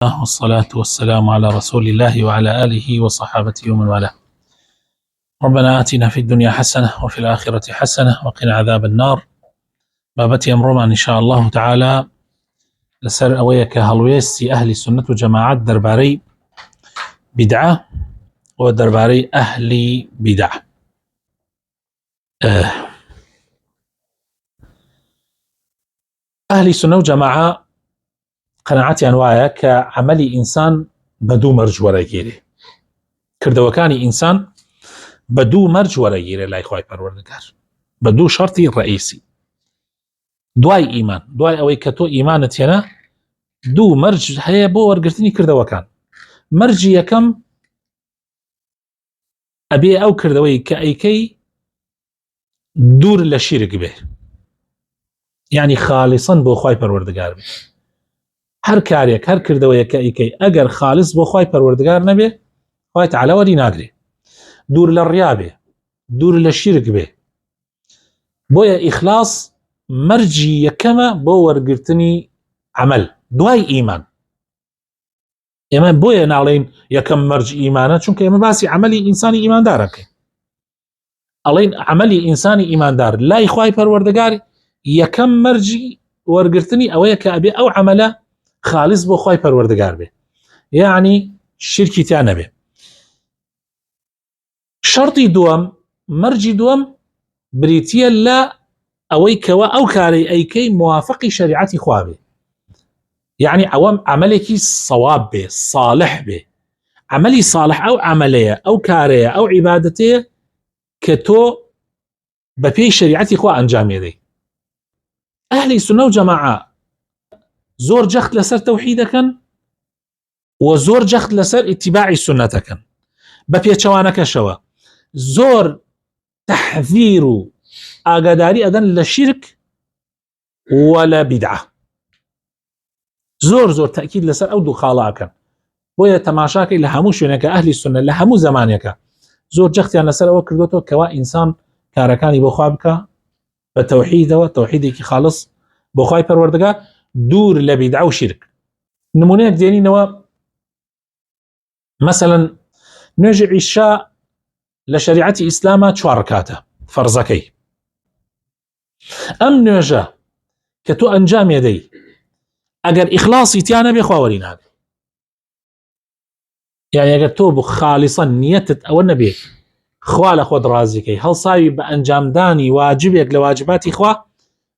والصلاة والسلام على رسول الله وعلى آله وصحابته ومن والاه. ربنا آتنا في الدنيا حسنة وفي الآخرة حسنة وقنا عذاب النار. بابتي أمرنا إن شاء الله تعالى لسر أويك هلويستي أهل السنة وجماعات درباري بدعة ودرباري أهل بدعة. أهل السنة وجماعة قناعتي أنواعها كعملي إنسان بدو مرج ورقيره كردوكاني إنسان بدو مرج ورقيره لا يخواي پروردگار بدو شرطي رئيسي دواي إيمان دواي أوي كتو إيمانت هنا دو مرج هيا بو ورقرتني كردوكان مرج يكم أبي أو كردوي كأيكي دور لشيرك به يعني خالصا بو خواي پروردگار به هر كاريك هر كردوي كأيكي أجر خالص بو خواي پروردگار نبه خواي تعالى ودي ناقري دور للريابه دور للشرك به بويا إخلاص مرجي يكما بو ورقرتني عمل دواي إيمان إما بويا نعلين يكم مرج إيمانا چونك إما باسي عملي إنساني إيمان دارك ألين عملي إنساني إيمان دار لا يخواي پروردگار يكم مرجي ورقرتني أو يكا أبي أو عمله خالص بو خواي پروردگار به يعني شركي تانا به شرطي دوام مرجي دوام بريتيا لا أويكوا أو كاري أيكي موافقي شريعتي خوابه يعني عوام عملكي صواب به صالح به عملي صالح أو عملية أو كارية أو عبادتي كتو ببي شريعتي خوا أنجام يدي. أهل السنة وجماعة زور جخت لسر توحيدكن وزور جخت لسر اتباع سنتكن ببي چوانك شوا زور تحذير آقاداري أدن لشرك ولا بدعة زور تأكيد لسر أو دو خالاكن بويا تماشاك إلا هموش ينك أهل السنة إلا همو زمانيك زور جختي أن لسر وكردوتو كوا إنسان كاركاني بخوابك بتوحيده وتوحيدك خالص بخواي پروردگار دور لبدعة وشرك. نمونيك ديني نوا مثلا نجي عشاء لشريعتي إسلامة 4 ركعات فرزكي أم نجا كتو أنجام يدي أجر إخلاصي تيانا بخواورين يعني أجر توب خالصا نيتت أو النبي خوال خود رازكي هل صايب بأنجام داني واجبك لواجباتي خوا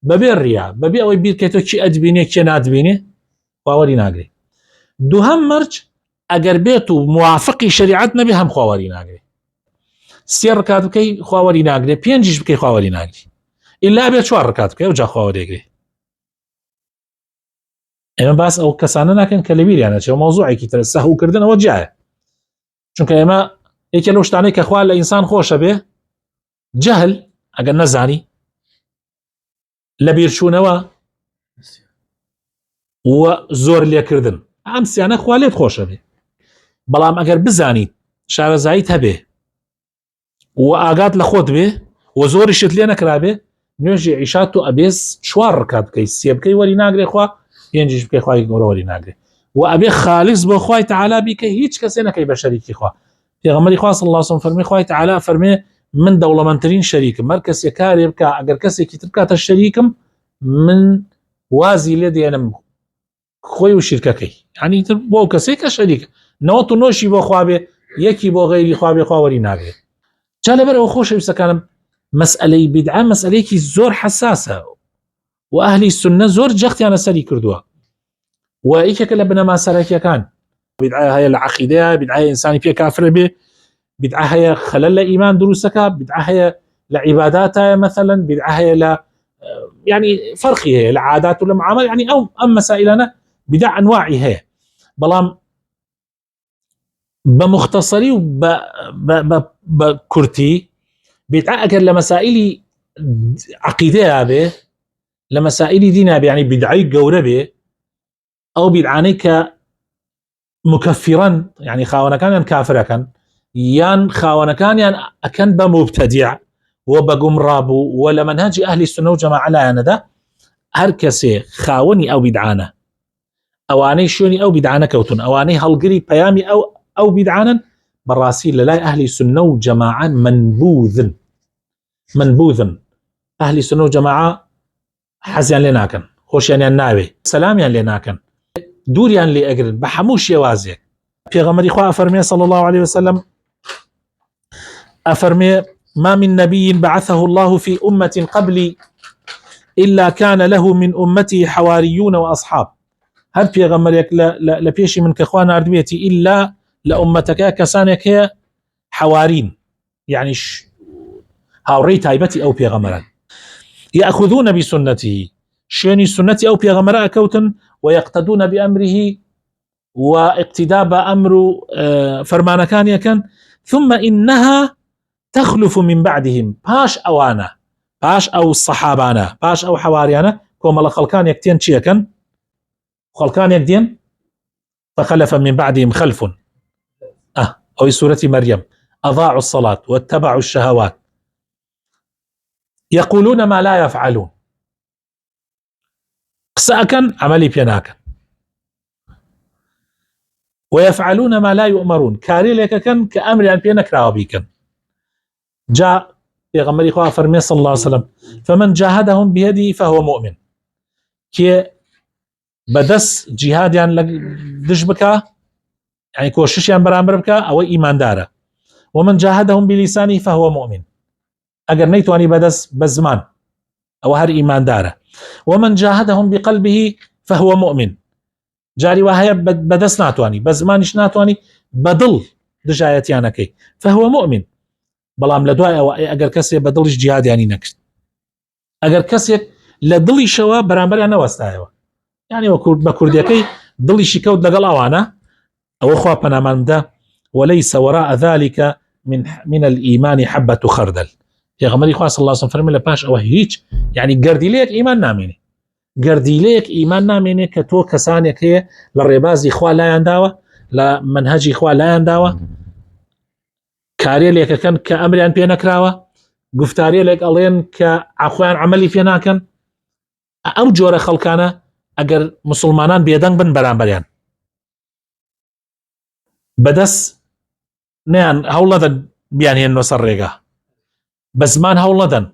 ببير ريا ببي أو يبير كتو كي أدبيني كي نادبيني خواورين أجري دوهم مرج أجر بيتو موافقي شريعتنا بهم خواورين أجري 3 ركعات بكي خواورين أجري 5 بكي خواورين أجري إلا أبي 4 ركعات بكي وجا خواورين أجري. إما بس أو كساننا كان كلبير يعني شو موضوعي كي ترسه كردنا وجهه چونك إما هيك لو شتاني كأخوال لإنسان خوش به جهل أجر نزاني لبير شو نوا وزور اللي كردن أمس يعني أخواليت خوش به بلام أجر بزاني شعر زايد هبه وآقات لخود به وزور الشت لينا كرابه نجي عيشاتو أبيس 4 ركعات كي سيب كي ولي ناقري خوا ينجيش بكي خواهي ولي ناقري وأبي خالص بو خواهي تعالى بكي هيج كسينا كي بشريكي خوا في غمري خوا صلى الله عليه وسلم فرمي خواهي تعالى فرمي من دولة منترين شريك مركز يكاري بكا أقر كسي كي تبكات الشريكم من وازي لدي أنا خوي وشرككي يعني بو كسي كشريك نوتو نوشي بو خوابي يكي بو غيري خوابي خوا ولي ناقري جالبر أو خوش بسكانم مسألة بدعة مسألة كي زور حساسة وأهل السنة زور جختي أنا سري كردوها وإيك كلا بنا ما سرك كان بدعة هي العقيدة بدعة إنساني فيها كافر به بدعة هي خلل إيمان دروسك بدعة هي لعباداتها مثلا بدعة هي لا يعني فرقي هي العادات ولا معامل يعني أو أما مسائلنا بدع أنواعي هي بلام بمختصري وبكرتي بدعة أكل لمسائل عقيدة به لمسائل دينها يعني بدعي قوربه أو بدعانيك مكفرا يعني خاونا كان كافر كان يان خاونا كان يعني أكن بمبتدع وبقوم رابو ولا منهج أهل السنة وجماعة لا أنا ده هركسي خاوني أو بدعانه ئەوانەی شوێنی ئەو بیدعانە کەوتون، ئەوانەی هەڵگری پەیامی ئەو بیدعانن بەڕاستی لە لای ئەهلی سونە و جەماعە منبوذن ئەهلی سونە و جەماعە حەزیان لێ ناکەن، خۆشیانیان ناوێ، سەلامیان لێ ناکەن، دووریان لێ ئەگرن بە هەموو شێوازێک. پێغەمبەری خوا ئەفەرمێ صلی الله عليه وسلم، ئەفەرمێ ما من نبي بعثه الله في أمة قبلي إلا كان له من أمته حواريون وأصحاب. هر پێغەمبەرێک لە پێشی من کە خوا ناردوێتی ئیلا لە ئومەتەکە کەسانێک هەیە حوارین، یعنی هاوڕێی تایبەتی ئەو پێغەمبەران، يأخذون بسنته شوێنی سنەتی ئەو پێغەمبەرە ئەکەوتن ويقتدون بأمره واقتداء بأمر فەرمانەکانی ئەکەن ثم إنها تخلف من بعدهم باش أوانا باش أو الصحابانا باش أو حواريانا كوما لخلقان يكتين چيكن خلقان يكدين فخلف من بعدهم خلف أو سورة مريم أضاعوا الصلاة واتبعوا الشهوات يقولون ما لا يفعلون قسأكن عملي بيناكن ويفعلون ما لا يؤمرون كاري لك كن كأمر أن بينك راوبيكن. جاء پیغمبری خوا فرمی صلی الله عليه وسلم فمن جاهدهم بيده فهو مؤمن كي بدس جهاديان دش بكا يعني كوششيان برامبر بكا او ايمان داره ومن جاهدهم بلسانه فهو مؤمن اگر نيتواني بدس بزمان او هر ايمان داره ومن جاهدهم بقلبه فهو مؤمن جاري وهي بدس ناتواني بزمانش ناتواني بدل دجايتيانكي فهو مؤمن. بەڵام لە دوای ئەوە ئەگەر کەسێ بە دڵیش جیهادیانی نەکرد، ئەگەر کەسێک لە دڵیشەوە بەرامبەریان نەوەستایەوە، یعنی بە کوردیەکەی دڵیشی کەوت لەگەڵ ئەوانە، ئەوە خوا پەنامان بدە وليس وراء ذلك من الإيمان حبة خردل. پێغەمبەری خوا صلی الله عليه وسلم فەرمی لە پاش ئەوە هیچ یعنی گەردیلەیەک ئیمان نامێنێ، گەردیلەیەک ئیمان نامێنێ کە تۆ کەسانێک هەیە لە ڕێبازی خوا لایان داوە، لە منهەجی خوا لایان داوە، کارێلێکەکەن کە ئەمریان پێ نەکراوە، گفتارێلێک ئەڵێن کە ئاخۆیان عملی پێ ناکەن، ئەو جۆرە خەڵکانە ئەگەر مسلمانان بێدەنگ بن بەرامبەریان بەدەست نیان هەوڵ نەدەن بیانهێننەوە سەر ڕێگا، بە زمان هەوڵ نەدەن،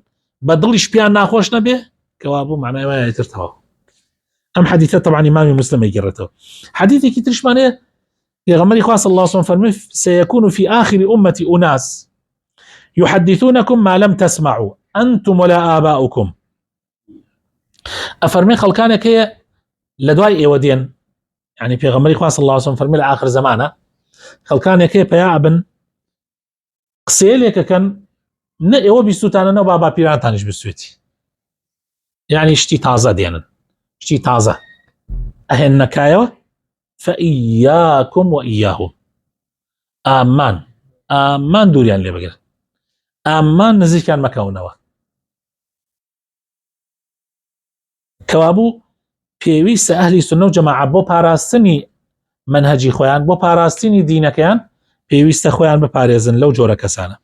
بە دڵیش پیان ناخۆش نەبێ کەوا بوو معنای وایە ترتەوە. ئەم حەدیثە طبعا ئیمامی مسلم ئەیگێڕێتەوە. حەدیثێکی ترشمانەیە پیغمبر خوا صلی الله عليه وسلم فرمي سيكون في آخر أمتي أناس يحدثونكم ما لم تسمعوا أنتم ولا آباؤكم. أفرمي خلقانك هي لدواي إيودين، يعني پیغمبر خوا صلی الله عليه وسلم فرمي لآخر زمانه خلقانك هي بيا ابن قسيلك كان نئو بيستوتانا نو بابا بيرانتانش بسويتي، يعني اشتي تازة ديانا اشتي تازة أهن نكايو فإياكم وإياهم آمان دوریان لێ بگرن، ئامان نزیکیان مەکەونەوە. کەوابوو پێویستە ئەهلی سونە و جەماعە بۆ پاراستنی منهەجی خۆیان، بۆ پاراستنی دینەکەیان پێویستە خۆیان بپارێزن لەو جۆرە کەسانە.